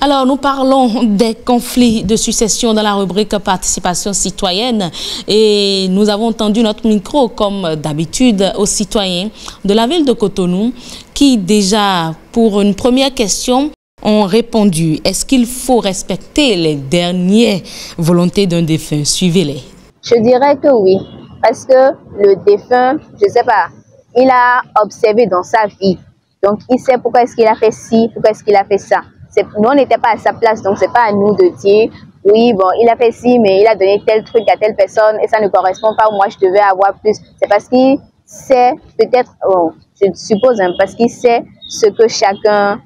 Alors, nous parlons des conflits de succession dans la rubrique participation citoyenne et nous avons tendu notre micro, comme d'habitude, aux citoyens de la ville de Cotonou qui déjà, pour une première question, ont répondu. Est-ce qu'il faut respecter les dernières volontés d'un défunt? Suivez-les. Je dirais que oui, parce que le défunt, je ne sais pas, il a observé dans sa vie. Donc, il sait pourquoi est-ce qu'il a fait ci, pourquoi est-ce qu'il a fait ça. Nous, on n'était pas à sa place, donc c'est pas à nous de dire, oui, bon, il a fait ci, mais il a donné tel truc à telle personne et ça ne correspond pas, moi, je devais avoir plus. C'est parce qu'il sait, peut-être, oh, je suppose, hein, parce qu'il sait ce que chacun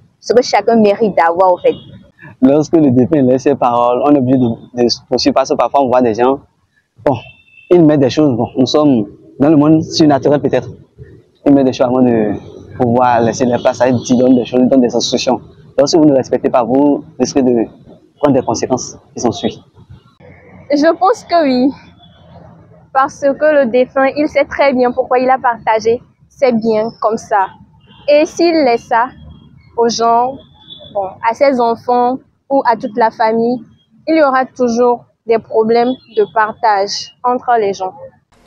mérite d'avoir, au fait. Lorsque le défunt laisse ses paroles, on est obligé de poursuivre parce que parfois on voit des gens, bon, ils mettent des choses, bon, nous sommes dans le monde surnaturel peut-être, ils mettent des choses avant de pouvoir laisser la place à ils donnent des choses, ils donnent des instructions. Donc si vous ne respectez pas, vous risquez de prendre des conséquences qui s'en suivent. Je pense que oui, parce que le défunt, il sait très bien pourquoi il a partagé ses biens comme ça. Et s'il laisse ça aux gens, bon, à ses enfants ou à toute la famille, il y aura toujours des problèmes de partage entre les gens.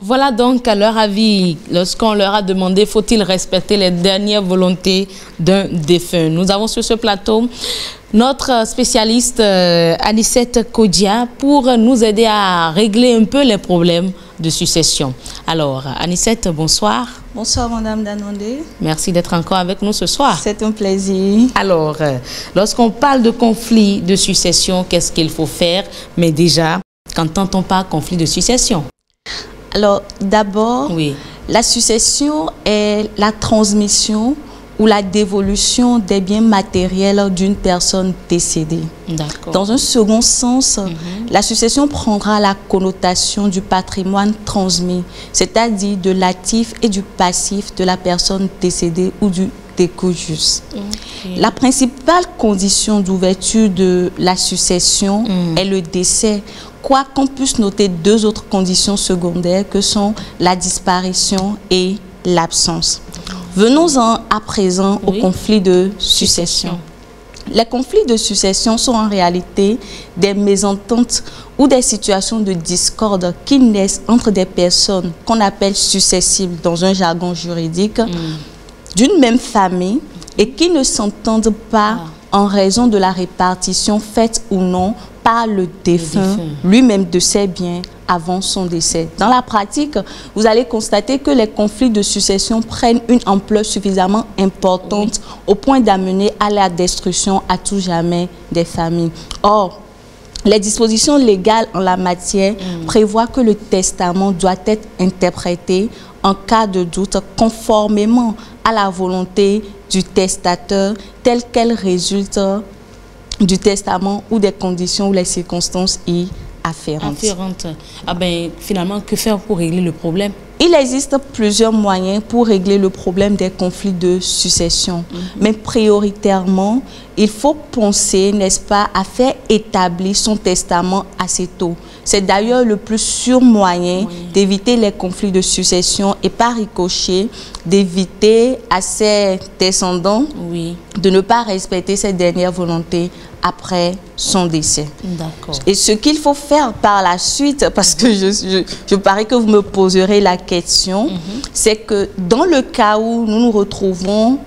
Voilà donc à leur avis, lorsqu'on leur a demandé faut-il respecter les dernières volontés d'un défunt. Nous avons sur ce plateau notre spécialiste Anicette Kodia pour nous aider à régler un peu les problèmes de succession. Alors Anicette, bonsoir. Bonsoir Madame Danondé. Merci d'être encore avec nous ce soir. C'est un plaisir. Alors, lorsqu'on parle de conflit de succession, qu'est-ce qu'il faut faire? Mais déjà, qu'entend-on par conflit de succession? Alors, d'abord, oui, la succession est la transmission ou la dévolution des biens matériels d'une personne décédée. D'accord. Dans un second sens, la succession prendra la connotation du patrimoine transmis, c'est-à-dire de l'actif et du passif de la personne décédée ou du décujus. Okay. La principale condition d'ouverture de la succession est le décès, quoi qu'on puisse noter deux autres conditions secondaires que sont la disparition et l'absence. Venons-en à présent au conflit de succession. Les conflits de succession sont en réalité des mésententes ou des situations de discorde qui naissent entre des personnes qu'on appelle successibles dans un jargon juridique d'une même famille et qui ne s'entendent pas en raison de la répartition faite ou non par le défunt lui-même de ses biens avant son décès. Dans la pratique, vous allez constater que les conflits de succession prennent une ampleur suffisamment importante au point d'amener à la destruction à tout jamais des familles. Or, les dispositions légales en la matière prévoient que le testament doit être interprété en cas de doute conformément à la volonté du testateur telle qu'elle résulte du testament ou des conditions ou les circonstances y afférentes. Ah ben, finalement, que faire pour régler le problème? Il existe plusieurs moyens pour régler le problème des conflits de succession. Mais prioritairement, il faut penser, n'est-ce pas, à faire établir son testament assez tôt. C'est d'ailleurs le plus sûr moyen d'éviter les conflits de succession et par ricochet, d'éviter à ses descendants de ne pas respecter ses dernières volontés après son décès. Et ce qu'il faut faire par la suite, parce que je parie que vous me poserez la question, c'est que dans le cas où nous nous retrouvons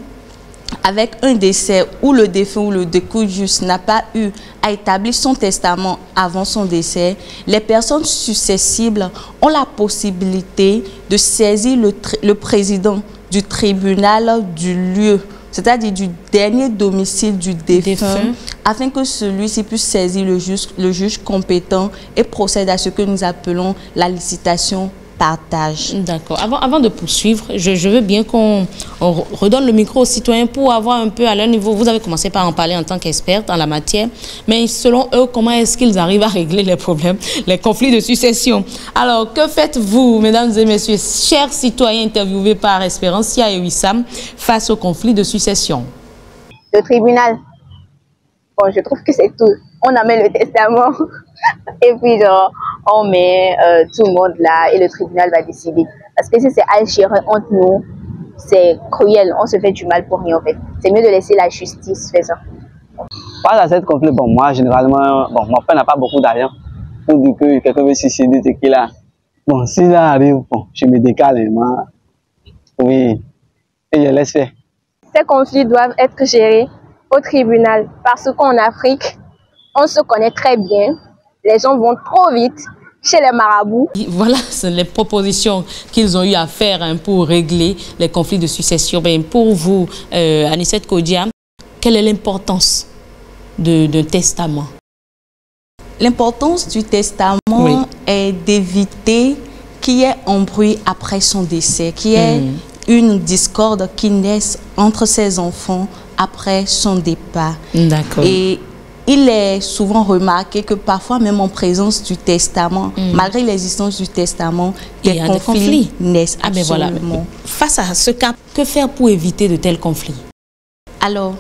avec un décès où le défunt ou le décujus n'a pas eu à établir son testament avant son décès, les personnes successibles ont la possibilité de saisir le président du tribunal du lieu, c'est-à-dire du dernier domicile du défunt, afin que celui-ci puisse saisir le juge compétent et procède à ce que nous appelons la licitation partage. D'accord. Avant de poursuivre, je veux bien qu'on redonne le micro aux citoyens pour avoir un peu à leur niveau. Vous avez commencé par en parler en tant qu'experte en la matière, mais selon eux, comment est-ce qu'ils arrivent à régler les problèmes, les conflits de succession? Alors, que faites-vous, mesdames et messieurs, chers citoyens interviewés par Espérancia et Wissam, face aux conflits de succession? Le tribunal. Bon, je trouve que c'est tout. On amène le testament et puis genre, on met tout le monde là et le tribunal va décider. Parce que si c'est algérien entre nous, c'est cruel. On se fait du mal pour rien en fait. C'est mieux de laisser la justice faire ça. Face à cette conflit, bon, moi, généralement, bon, mon père n'a pas beaucoup d'argent pour dire que quelqu'un veut suicider, c'est qu'il a. Bon, si ça arrive, bon, je me décale, moi, oui, et je laisse faire. Ces conflits doivent être gérés au tribunal parce qu'en Afrique, on se connaît très bien. Les gens vont trop vite chez les marabouts. Voilà, c'est les propositions qu'ils ont eu à faire pour régler les conflits de succession. Ben, pour vous, Anicette Kodia, quelle est l'importance d'un testament? L'importance du testament est d'éviter qu'il y ait un bruit après son décès, qu'il y ait une discorde qui naisse entre ses enfants après son départ. D'accord. Et il est souvent remarqué que parfois, même en présence du testament, malgré l'existence du testament, des conflits naissent. Ah ben voilà. Face à ce cas, que faire pour éviter de tels conflits? Alors,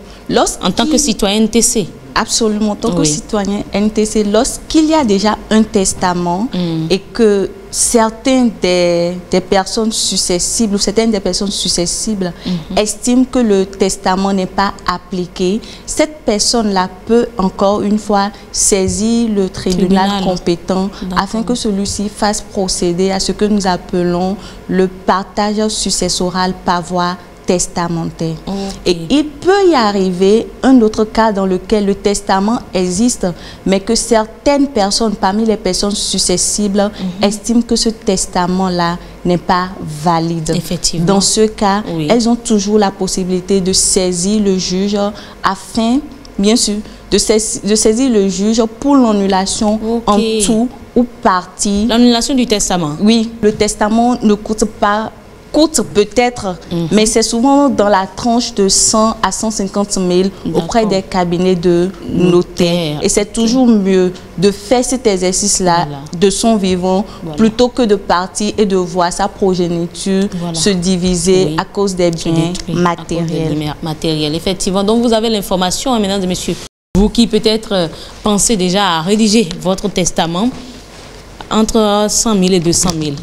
en tant que citoyen NTC? Absolument, en tant que citoyen NTC, lorsqu'il y a déjà un testament et que certaines des personnes successibles ou certaines des personnes successibles estiment que le testament n'est pas appliqué, cette personne-là peut encore une fois saisir le tribunal compétent afin que celui-ci fasse procéder à ce que nous appelons le partage successoral par voie testamentaire. Et il peut y arriver un autre cas dans lequel le testament existe, mais que certaines personnes, parmi les personnes successibles, estiment que ce testament-là n'est pas valide. Effectivement. Dans ce cas, elles ont toujours la possibilité de saisir le juge afin, bien sûr, de saisir le juge pour l'annulation en tout ou partie. L'annulation du testament? Oui, le testament ne coûte peut-être, mais c'est souvent dans la tranche de 100 à 150 000 auprès des cabinets de notaires. Et c'est toujours mieux de faire cet exercice-là de son vivant plutôt que de partir et de voir sa progéniture se diviser à cause des biens matériels. Effectivement. Donc vous avez l'information, mesdames et messieurs. Vous qui peut-être pensez déjà à rédiger votre testament, entre 100 000 et 200 000,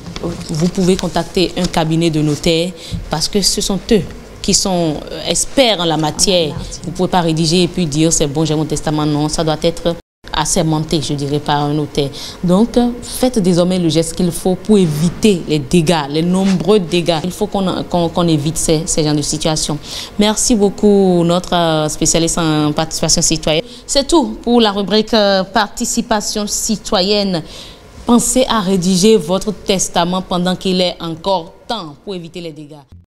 vous pouvez contacter un cabinet de notaire parce que ce sont eux qui sont experts en la matière. Vous ne pouvez pas rédiger et puis dire c'est bon, j'ai mon testament. Non, ça doit être assermenté, je dirais, par un notaire. Donc, faites désormais le geste qu'il faut pour éviter les dégâts, les nombreux dégâts. Il faut qu'on évite ces genres de situations. Merci beaucoup, notre spécialiste en participation citoyenne. C'est tout pour la rubrique participation citoyenne. Pensez à rédiger votre testament pendant qu'il est encore temps pour éviter les dégâts.